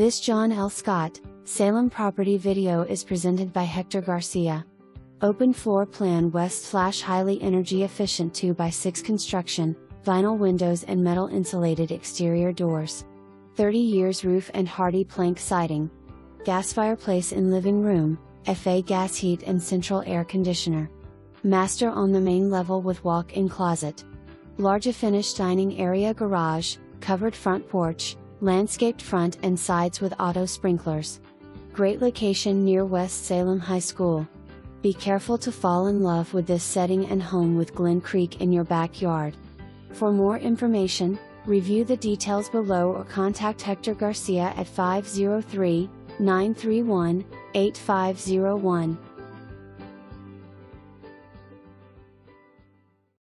This John L. Scott, Salem property video is presented by Hector Garcia. Open floor plan West highly energy efficient 2x6 construction, vinyl windows and metal insulated exterior doors. 30 years roof and hardy plank siding. Gas fireplace in living room, FA gas heat and central air conditioner. Master on the main level with walk-in closet. Largefinished dining area garage, covered front porch, landscaped front and sides with auto sprinklers. Great location near West Salem High School. Be careful to fall in love with this setting and home with Glen Creek in your backyard. For more information, review the details below or contact Hector Garcia at 503-931-8501.